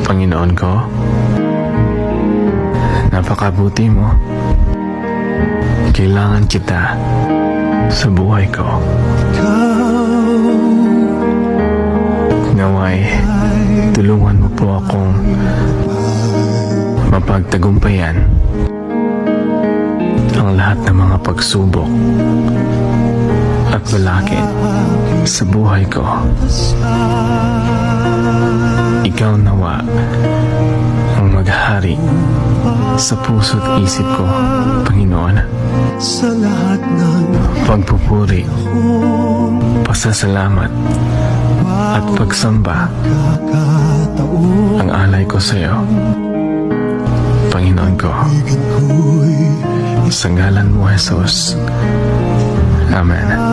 Panginoon ko, napakabuti mo. Kailangan kita sa buhay ko. Naway, tulungan mo po akong mapagtagumpayan ang lahat ng mga pagsubok at balakid sa buhay ko. Ikaw nawa ang maghari sa puso't isip ko, Panginoon. Sa lahat ng Pagpupuri, pasasalamat at pagsamba ang alay ko sa iyo, Panginoon ko. Sa ngalan mo, Jesus. Amen.